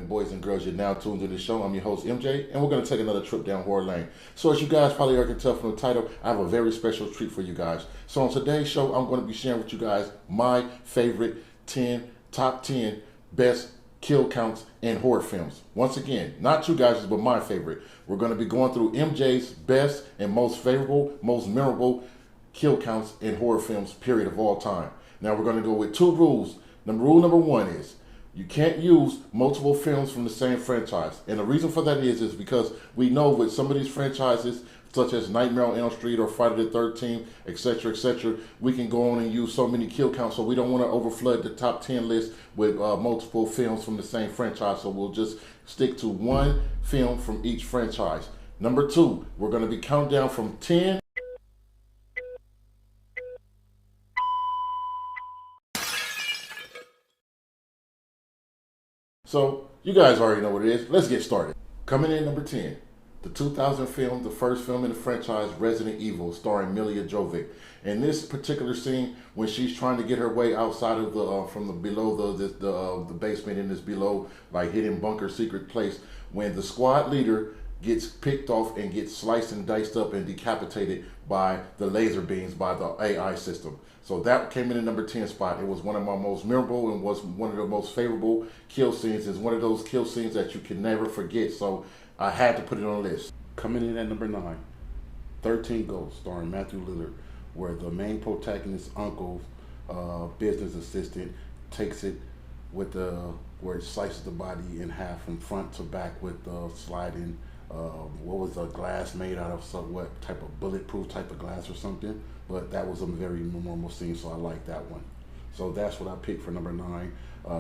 gentlemen, boys and girls, you're now tuned to the show. I'm your host, MJ, and we're going to take another trip down horror lane. So as you guys probably already can tell from the title, I have a very special treat for you guys. So on today's show, I'm going to be sharing with you guys my favorite top 10 best kill counts in horror films. Once again, not you guys, but my favorite. We're going to be going through MJ's best and most favorable, most memorable kill counts in horror films, period, of all time. Now we're going to go with two rules. Rule number one is you can't use multiple films from the same franchise. And the reason for that is because we know with some of these franchises, such as Nightmare on Elm Street or Friday the 13th, etc., we can go on and use so many kill counts. So we don't want to overflood the top 10 list with multiple films from the same franchise. So we'll just stick to one film from each franchise. Number two, we're going to be counting down from 10. So, you guys already know what it is. Let's get started. Coming in number 10, the 2000 film, the first film in the franchise, Resident Evil, starring Milla Jovovich. In this particular scene, when she's trying to get her way outside of the from the below the basement in this below like hidden bunker secret place, when the squad leader gets picked off and gets sliced and diced up and decapitated by the laser beams by the AI system. So that came in at number 10 spot. It was one of my most memorable and was one of the most favorable kill scenes. It's one of those kill scenes that you can never forget. So I had to put it on the list. Coming in at number 9, 13 Ghosts, starring Matthew Lillard, where the main protagonist's uncle's business assistant takes it with the where it slices the body in half from front to back with the sliding. What was the glass made out of? What type of bulletproof type of glass or something? But that was a very memorable scene, so I like that one. So that's what I picked for number 9,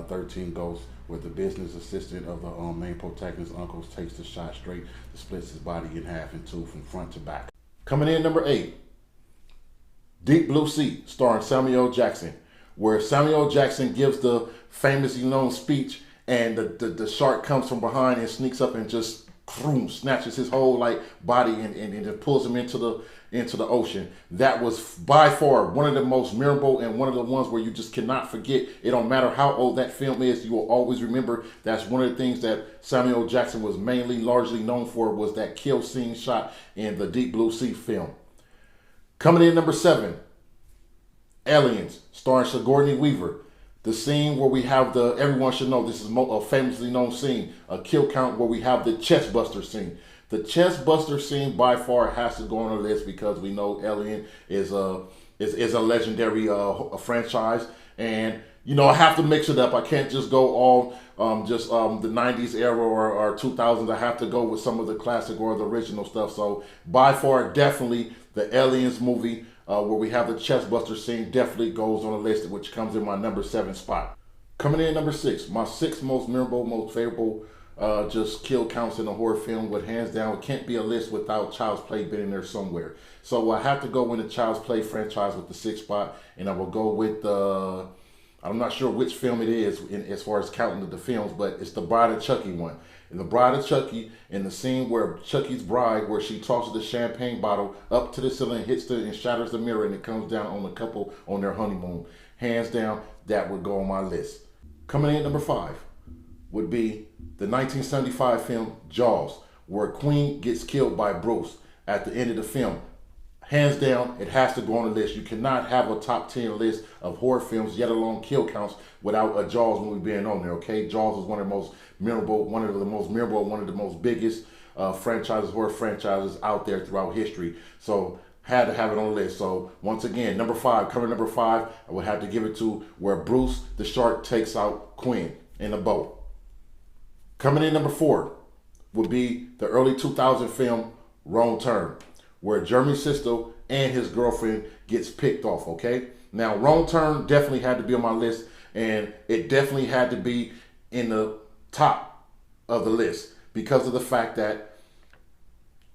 13 Ghosts, where the business assistant of the main protagonist's uncle takes the shot straight, splits his body in half in two from front to back. Coming in number 8, Deep Blue Sea, starring Samuel L. Jackson, where Samuel L. Jackson gives the famously known speech, and the shark comes from behind and sneaks up and just snatches his whole body and it pulls him into the ocean. That was by far one of the most memorable and one of the ones where you just cannot forget. It don't matter how old that film is, you will always remember. That's one of the things that Samuel L. Jackson was largely known for, was that kill scene shot in the Deep Blue Sea film. Coming in number 7, Aliens, starring Sigourney Weaver. The scene where we have everyone should know this is a famously known scene, a kill count where we have the chest buster scene. The chest buster scene by far has to go on the list because we know Alien is a legendary franchise, and I have to mix it up. I can't just go all the 90s era or 2000s. I have to go with some of the classic or the original stuff. So by far, definitely the Aliens movie, where we have the chest buster scene, definitely goes on the list, which comes in my number 7 spot. Coming in number 6, my 6th most memorable, most favorable just kill counts in a horror film, with hands down, it can't be a list without Child's Play being in there somewhere. So I have to go in the Child's Play franchise with the 6th spot, and I will go with I'm not sure which film it is as far as counting the films, but it's the Bride of Chucky one. In the Bride of Chucky, in the scene where Chucky's bride, where she tosses the champagne bottle up to the ceiling, hits and shatters the mirror, and it comes down on the couple on their honeymoon. Hands down, that would go on my list. Coming in at number 5 would be the 1975 film Jaws, where Queen gets killed by Bruce at the end of the film. Hands down, it has to go on the list. You cannot have a top 10 list of horror films, yet alone kill counts, without a Jaws movie being on there, okay? Jaws is one of the most memorable, one of the most biggest horror franchises out there throughout history. So, had to have it on the list. So, once again, number 5, number 5, I would have to give it to where Bruce the shark takes out Queen in a boat. Coming in number 4 would be the early 2000 film Wrong Turn, where Jeremy Sisto and his girlfriend gets picked off, okay? Now, Wrong Turn definitely had to be on my list, and it definitely had to be in the top of the list because of the fact that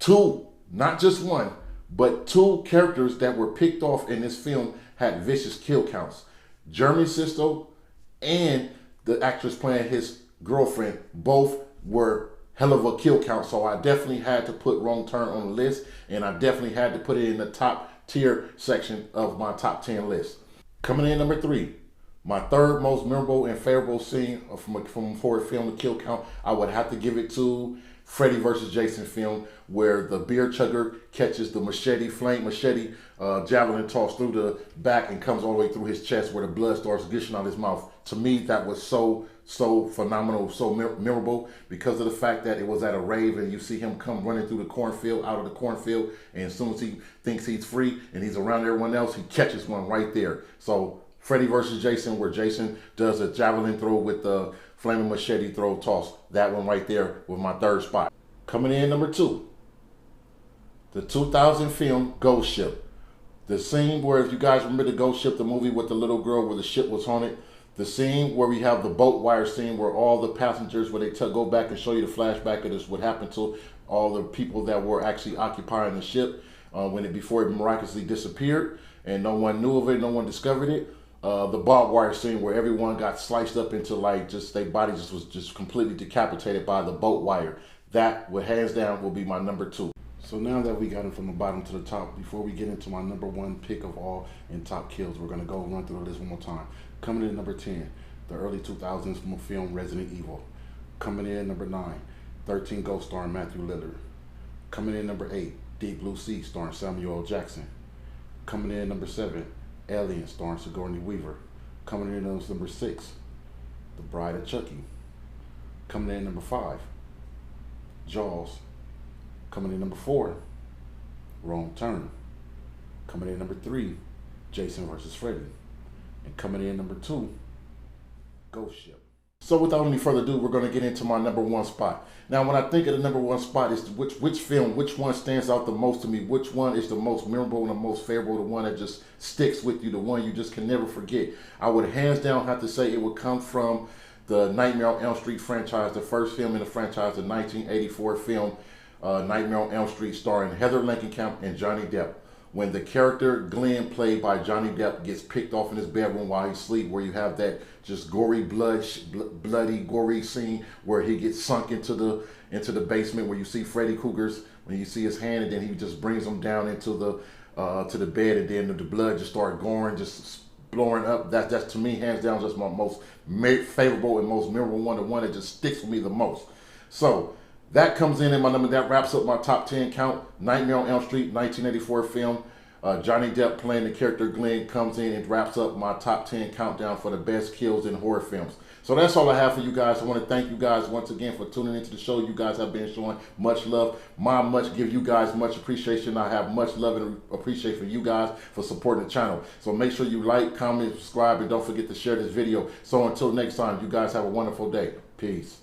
2, not just 1, but 2 characters that were picked off in this film had vicious kill counts. Jeremy Sisto and the actress playing his girlfriend both were hell of a kill count. So I definitely had to put Wrong Turn on the list, and I definitely had to put it in the top tier section of my top 10 list. Coming in number 3, My third most memorable and favorable scene from a horror film to kill count, I would have to give it to Freddy versus Jason film, where the beer chugger catches the flame machete, javelin tossed through the back and comes all the way through his chest, where the blood starts gushing out his mouth. To me, that was so phenomenal, so memorable, because of the fact that it was at a rave and you see him come running through the cornfield, out of the cornfield, and as soon as he thinks he's free and he's around everyone else, he catches one right there. So Freddy versus Jason, where Jason does a javelin throw with the flaming machete throw toss. That one right there was my third spot. Coming in number 2, the 2000 film Ghost Ship. The scene where, if you guys remember the Ghost Ship, the movie with the little girl where the ship was haunted, the scene where we have the boat wire scene where all the passengers, where they go back and show you the flashback of this, what happened to all the people that were actually occupying the ship before it miraculously disappeared, and no one knew of it, no one discovered it. The barbed wire scene where everyone got sliced up into, like, just their body was just completely decapitated by the boat wire. That, with hands down, will be my number 2. So now that we got him from the bottom to the top, before we get into my number 1 pick of all in top kills, we're going to go run through the list one more time. Coming in number 10, the early 2000s film Resident Evil. Coming in number 9, 13 Ghosts starring Matthew Lillard. Coming in number 8, Deep Blue Sea starring Samuel L. Jackson. Coming in number 7, Alien starring Sigourney Weaver. Coming in number 6, The Bride of Chucky. Coming in number 5, Jaws. Coming in number 4, Wrong Turn. Coming in number 3, Jason versus Freddy. And coming in number 2, Ghost Ship. So without any further ado, we're going to get into my number 1 spot. Now, when I think of the number 1 spot, is which film, which one stands out the most to me, which one is the most memorable and the most favorable, the one that just sticks with you, the one you just can never forget. I would hands down have to say it would come from the Nightmare on Elm Street franchise, the first film in the franchise, the 1984 film Nightmare on Elm Street, starring Heather Langenkamp and Johnny Depp. When the character Glenn, played by Johnny Depp, gets picked off in his bedroom while he's asleep, where you have that just gory, bloody, gory scene where he gets sunk into the basement, where you see Freddy Krueger's, when you see his hand, and then he just brings him down into the to the bed, and then the blood just starts going, just blowing up. That's to me, hands down, just my most favorable and most memorable one, the one that just sticks with me the most. So that comes in my number. That wraps up my top 10 count. Nightmare on Elm Street, 1984 film. Johnny Depp playing the character Glenn comes in and wraps up my top 10 countdown for the best kills in horror films. So that's all I have for you guys. I want to thank you guys once again for tuning into the show. You guys have been showing much love. Give you guys much appreciation. I have much love and appreciation for you guys for supporting the channel. So make sure you like, comment, subscribe, and don't forget to share this video. So until next time, you guys have a wonderful day. Peace.